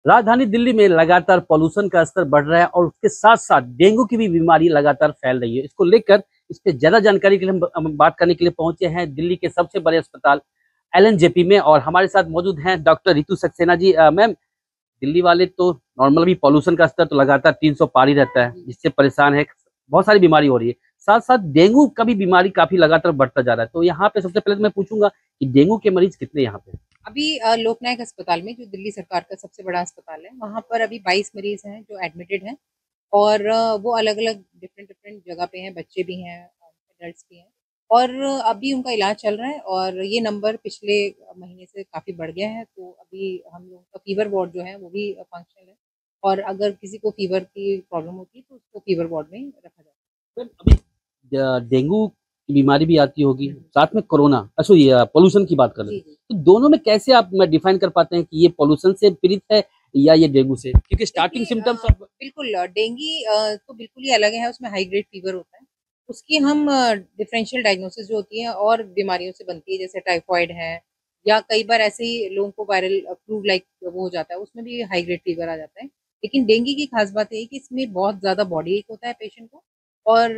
राजधानी दिल्ली में लगातार पॉल्यूशन का स्तर बढ़ रहा है और उसके साथ साथ डेंगू की भी बीमारी लगातार फैल रही है। इसको लेकर इस पे ज्यादा जानकारी के लिए हम बात करने के लिए पहुंचे हैं दिल्ली के सबसे बड़े अस्पताल एलएनजेपी में, और हमारे साथ मौजूद हैं डॉक्टर रितु सक्सेना जी। मैम, दिल्ली वाले तो नॉर्मल भी पॉल्यूशन का स्तर तो लगातार 300 पार ही रहता है, जिससे परेशान है, बहुत सारी बीमारी हो रही है। साथ साथ डेंगू का भी बीमारी काफी लगातार बढ़ता जा रहा है। तो यहाँ पे सबसे पहले तो मैं पूछूंगा कि डेंगू के मरीज कितने यहाँ पे? अभी लोकनायक अस्पताल में, जो दिल्ली सरकार का सबसे बड़ा अस्पताल है, वहाँ पर अभी 22 मरीज हैं जो एडमिटेड हैं। और वो अलग अलग डिफरेंट डिफरेंट जगह पे हैं, बच्चे भी हैं, एडल्ट्स भी हैं। और अभी उनका इलाज चल रहा है और ये नंबर पिछले महीने से काफ़ी बढ़ गया है। तो अभी हम लोगों का फीवर वार्ड जो है वो भी फंक्शनल है। और अगर किसी को फीवर की प्रॉब्लम होती है तो उसको फीवर वार्ड में रखा जाता सर, अभी डेंगू की बीमारी भी आती होगी, है। साथ में कोरोना, अच्छा ये पोल्यूशन की बात कर रहे जी हैं, जी। तो दोनों में कैसे आप डिफाइन कर पाते हैं कि ये पोल्यूशन से पीड़ित है या ये डेंगू से? क्योंकि स्टार्टिंग देखिए सिम्टम्स अब बिल्कुल डेंगी तो बिल्कुल ही अलग है, उसमें हाई ग्रेड फीवर होता है। उसकी हम डिफरेंशियल डायग्नोसिस जो होती है और बीमारियों से बनती है, जैसे टाइफाइड है, या कई बार ऐसे ही लोगों को वायरल फ्लू लाइक वो हो जाता है, उसमें भी हाई ग्रेड फीवर आ जाता है। लेकिन डेंगू की खास बात है कि इसमें बहुत ज्यादा बॉडी एक होता है पेशेंट को। और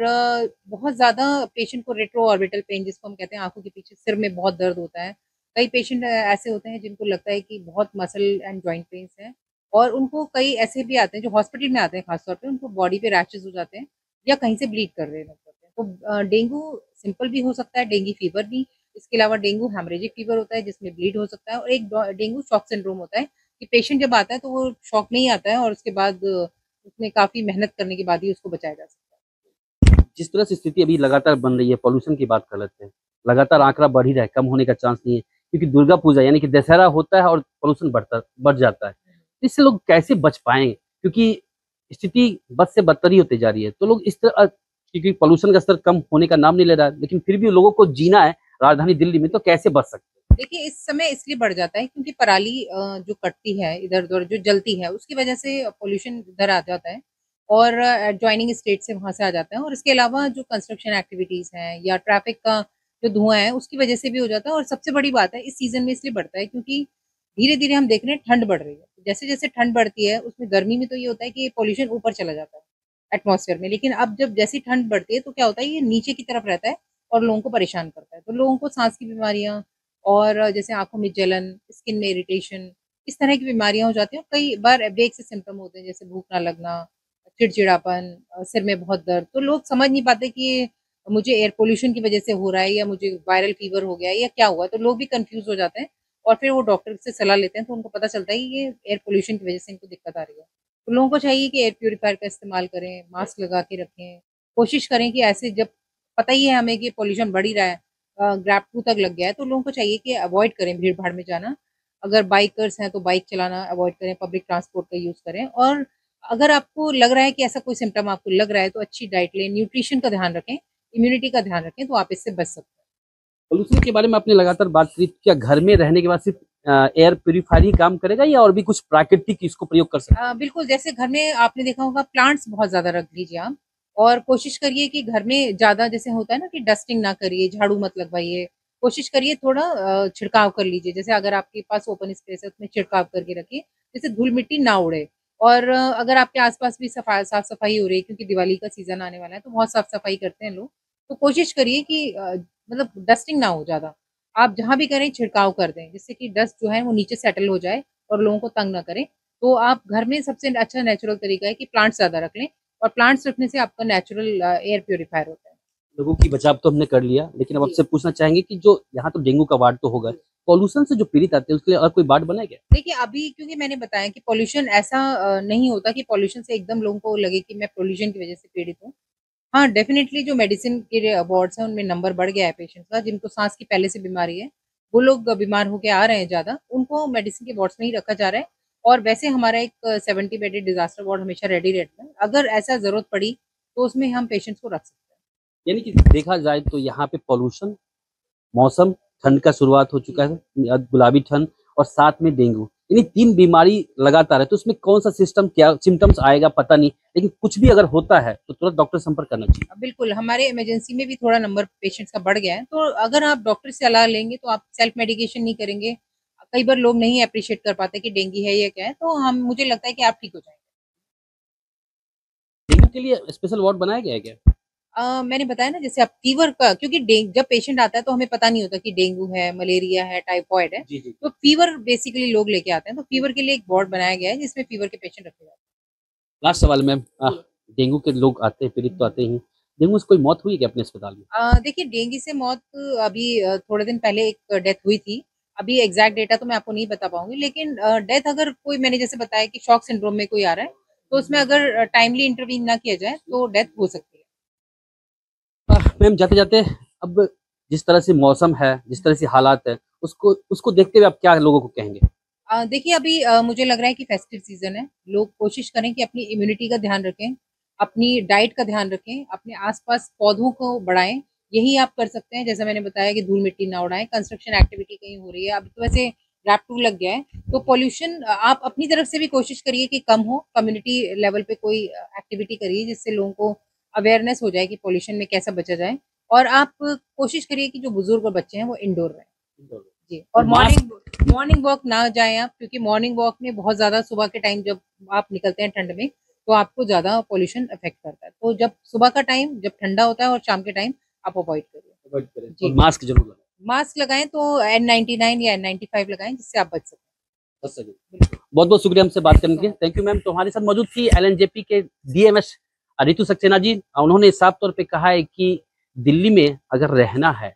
बहुत ज्यादा पेशेंट को रेट्रो ऑर्बिटल पेन, जिसको हम कहते हैं आंखों के पीछे सिर में बहुत दर्द होता है। कई पेशेंट ऐसे होते हैं जिनको लगता है कि बहुत मसल एंड जॉइंट पेन्स है। और उनको कई ऐसे भी आते हैं जो हॉस्पिटल में आते हैं, खासतौर पे उनको बॉडी पे रैशेज हो जाते हैं या कहीं से ब्लीड कर रहे होते हैं। तो डेंगू सिंपल भी हो सकता है, डेंगू फीवर भी। इसके अलावा डेंगू हेमरेजिक फीवर होता है जिसमें ब्लीड हो सकता है। और एक डेंगू शॉक सिंड्रोम होता है कि पेशेंट जब आता है तो वो शॉक नहीं आता है और उसके बाद उसमें काफी मेहनत करने के बाद ही उसको बचाया जा सकता जिस तरह से स्थिति अभी लगातार बन रही है, पॉल्यूशन की बात कर लेते हैं, लगातार आंकड़ा बढ़ ही रहा है, कम होने का चांस नहीं है। क्योंकि दुर्गा पूजा यानी कि दशहरा होता है और पॉल्यूशन बढ़ जाता है। है। इससे लोग कैसे बच पाएंगे? क्योंकि स्थिति बद से बदतर ही होती जा रही है। तो लोग इस तरह, क्योंकि पॉल्यूशन का स्तर कम होने का नाम नहीं ले रहा है, लेकिन फिर भी लोगों को जीना है राजधानी दिल्ली में, तो कैसे बच सकते हैं? देखिए, इस समय इसलिए बढ़ जाता है क्योंकि पराली जो कटती है इधर उधर, जो जलती है, उसकी वजह से पोल्यूशन इधर आ जाता है। और ज्वाइनिंग स्टेट से वहां से आ जाता है। और इसके अलावा जो कंस्ट्रक्शन एक्टिविटीज हैं या ट्रैफिक का जो धुआं है, उसकी वजह से भी हो जाता है। और सबसे बड़ी बात है, इस सीजन में इसलिए बढ़ता है क्योंकि धीरे धीरे हम देख रहे हैं ठंड बढ़ रही है। जैसे जैसे ठंड बढ़ती है, उसमें गर्मी में तो ये होता है कि पोल्यूशन ऊपर चला जाता है एटमॉस्फेयर में। लेकिन अब जब जैसी ठंड बढ़ती है तो क्या होता है, ये नीचे की तरफ रहता है और लोगों को परेशान करता है। तो लोगों को सांस की बीमारियां और जैसे आंखों में जलन, स्किन में इरिटेशन, इस तरह की बीमारियां हो जाती हैं। और कई बार वेग से सिम्टम होते हैं, जैसे भूख ना लगना, चिड़चिड़ापन, सिर में बहुत दर्द। तो लोग समझ नहीं पाते कि ये मुझे एयर पोल्यूशन की वजह से हो रहा है या मुझे वायरल फीवर हो गया है या क्या हुआ है। तो लोग भी कंफ्यूज हो जाते हैं और फिर वो डॉक्टर से सलाह लेते हैं, तो उनको पता चलता है कि ये एयर पोल्यूशन की वजह से इनको दिक्कत आ रही है। तो लोगों को चाहिए कि एयर प्यूरिफायर का इस्तेमाल करें, मास्क लगा के रखें, कोशिश करें कि ऐसे जब पता ही है हमें कि पोल्यूशन बढ़ ही रहा है, ग्रैब टू तक लग गया है, तो लोगों को चाहिए कि अवॉइड करें भीड़ भाड़ में जाना। अगर बाइकर्स हैं तो बाइक चलाना अवॉइड करें, पब्लिक ट्रांसपोर्ट का यूज करें। और अगर आपको लग रहा है कि ऐसा कोई सिम्टम आपको लग रहा है तो अच्छी डाइट लें, न्यूट्रिशन का ध्यान रखें, इम्यूनिटी का ध्यान रखें, तो आप इससे बच सकते हैं। पोल्यूशन के बारे में आपने लगातार बात करी, क्या घर में रहने के बाद सिर्फ एयर प्योरीफायर ही काम करेगा या और भी कुछ प्राकृतिक इसको प्रयोग कर सकते बिल्कुल, जैसे घर में आपने देखा होगा प्लांट्स बहुत ज्यादा रख लीजिए आप। और कोशिश करिए कि घर में ज्यादा, जैसे होता है ना कि डस्टिंग ना करिए, झाड़ू मत लगवाइए। कोशिश करिए थोड़ा छिड़काव कर लीजिए, जैसे अगर आपके पास ओपन स्पेस है उसमें छिड़काव करके रखिए, जैसे धूल मिट्टी ना उड़े। और अगर आपके आसपास भी साफ सफाई हो रही है, क्योंकि दिवाली का सीजन आने वाला है तो बहुत साफ सफाई करते हैं लोग। तो कोशिश करिए कि मतलब डस्टिंग ना हो ज्यादा। आप जहां भी करें छिड़काव कर दें, जिससे कि डस्ट जो है वो नीचे सेटल हो जाए और लोगों को तंग ना करे। तो आप घर में सबसे अच्छा नेचुरल तरीका है कि प्लांट्स ज्यादा रख लें। और प्लांट्स रखने से आपका नेचुरल एयर प्योरीफायर होता है। हैं? लोगों की बचाव तो हमने कर लिया, लेकिन अब जी आपसे पूछना चाहेंगे कि जो यहाँ तो डेंगू का वार्ड तो होगा, जी। पॉल्यूशन से जो पीड़ित आते हैं उसके लिए और कोई वार्ड बना है क्या? देखिए, अभी क्योंकि मैंने बताया कि पॉल्यूशन ऐसा नहीं होता कि पॉल्यूशन से एकदम लोगों को लगे कि मैं पॉल्यूशन की वजह से पीड़ित हूँ। हाँ, डेफिनेटली जो मेडिसिन के वार्ड्स हैं उनमें नंबर बढ़ गया है पेशेंट्स का, जिनको सांस की पहले से बीमारी है, वो लोग बीमार होके आ रहे हैं ज्यादा, उनको मेडिसिन के वार्ड्स में ही रखा जा रहा है। और वैसे हमारा एक 70 बेडेड डिजास्टर वार्ड हमेशा रेडी रहता है, अगर ऐसा जरूरत पड़ी तो उसमें हम पेशेंट्स को रख सकते यानी कि देखा जाए तो यहाँ पे पॉल्यूशन, मौसम, ठंड का शुरुआत हो हैं। चुका है, गुलाबी ठंड, और साथ में डेंगू, यानी तीन बीमारी लगातार है। तो उसमें कौन सा सिस्टम क्या सिम्टम्स आएगा पता नहीं, लेकिन कुछ भी अगर होता है तो तुरंत डॉक्टर से संपर्क करना चाहिए। बिल्कुल, हमारे इमरजेंसी में भी थोड़ा नंबर पेशेंट्स का बढ़ गया है, तो अगर आप डॉक्टर से सलाह लेंगे तो आप सेल्फ मेडिकेशन नहीं करेंगे। कई बार लोग नहीं अप्रिशिएट कर पाते कि डेंगू है या क्या है, तो हम मुझे लगता है कि आप ठीक हो जाएंगे। डेंगू के लिए स्पेशल वार्ड बनाया गया है क्या? मैंने बताया ना, जैसे आप फीवर का, क्योंकि जब पेशेंट आता है तो हमें पता नहीं होता कि डेंगू है, मलेरिया है, टाइफॉइड है। जी जी। तो फीवर बेसिकली लोग लेके आते हैं, तो फीवर के लिए एक वार्ड बनाया गया है जिसमें फीवर के पेशेंट रखे जाते लास्ट सवाल मैम, डेंगू के लोग आते हैं, पीड़ित तो आते ही, डेंगू से कोई मौत हुई क्या अपने अस्पताल में? हैं। देखिए, डेंगू से मौत अभी थोड़े दिन पहले एक डेथ हुई थी। अभी एग्जैक्ट डेटा तो मैं आपको नहीं बता पाऊंगी, लेकिन डेथ अगर कोई, मैंने जैसे बताया कि शॉक सिंड्रोम में कोई आ रहा है, तो उसमें अगर टाइमली इंटरवीन ना किया जाए तो डेथ हो सकती है। मैम जाते जाते, अब जिस तरह से मौसम है, जिस तरह से हालात है, उसको उसको देखते हुए आप क्या लोगों को कहेंगे? देखिए, अभी मुझे लग रहा है कि फेस्टिव सीजन है। लोग कोशिश करें कि अपनी इम्यूनिटी का ध्यान रखें, अपनी डाइट का ध्यान रखें, अपने आसपास पौधों को बढ़ाएं। यही आप कर सकते हैं। जैसे मैंने बताया कि धूल मिट्टी ना उड़ाएं, कंस्ट्रक्शन एक्टिविटी कहीं हो रही है, अभी तो वैसे रैप 2 लग गया है, तो पॉल्यूशन आप अपनी तरफ से भी कोशिश करिए कि कम हो। कम्युनिटी लेवल पे कोई एक्टिविटी करिए जिससे लोगों को अवेयरनेस हो जाए कि पॉल्यूशन में कैसा बचा जाए। और आप कोशिश करिए कि जो बुजुर्ग और बच्चे हैं वो इंडोर रहें जी। और मॉर्निंग वॉक ना जाएं आप, क्योंकि मॉर्निंग वॉक में बहुत ज्यादा सुबह के टाइम जब आप निकलते हैं ठंड में, तो आपको ज्यादा पॉल्यूशन अफेक्ट करता है। तो जब सुबह का टाइम जब ठंडा होता है और शाम के टाइम आप अवॉइड करिए जी। मास्क जरूर लगाएं। मास्क लगाएं तो N99 या N95 लगाएं, जिससे आप बच सकें। बहुत बहुत शुक्रिया हमसे बात करने के लिए। Thank you ma'am. तो हमारे साथ मौजूद थी LNJP के DMS रितु सक्सेना जी। उन्होंने साफ तौर पे कहा है कि दिल्ली में अगर रहना है,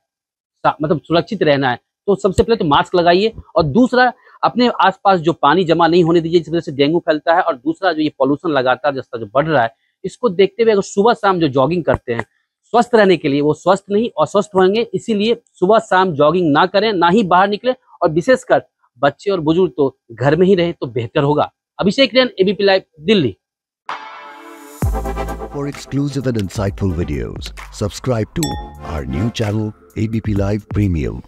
मतलब सुरक्षित रहना है, तो सबसे पहले तो मास्क लगाइए, और दूसरा अपने आसपास जो पानी जमा नहीं होने दीजिए, जिस वजह से डेंगू फैलता है, और दूसरा जो ये पॉल्यूशन लगातार जिस तरह जो बढ़ रहा है, इसको देखते हुए अगर सुबह शाम जो जॉगिंग करते हैं स्वस्थ रहने के लिए, वो स्वस्थ नहीं अस्वस्थ होंगे, इसीलिए सुबह शाम जॉगिंग ना करें, ना ही बाहर निकले, और विशेषकर बच्चे और बुजुर्ग तो घर में ही रहे तो बेहतर होगा। अभिषेक रैन, ABP live, Delhi. For exclusive and insightful videos, subscribe to our new channel ABP Live Premium.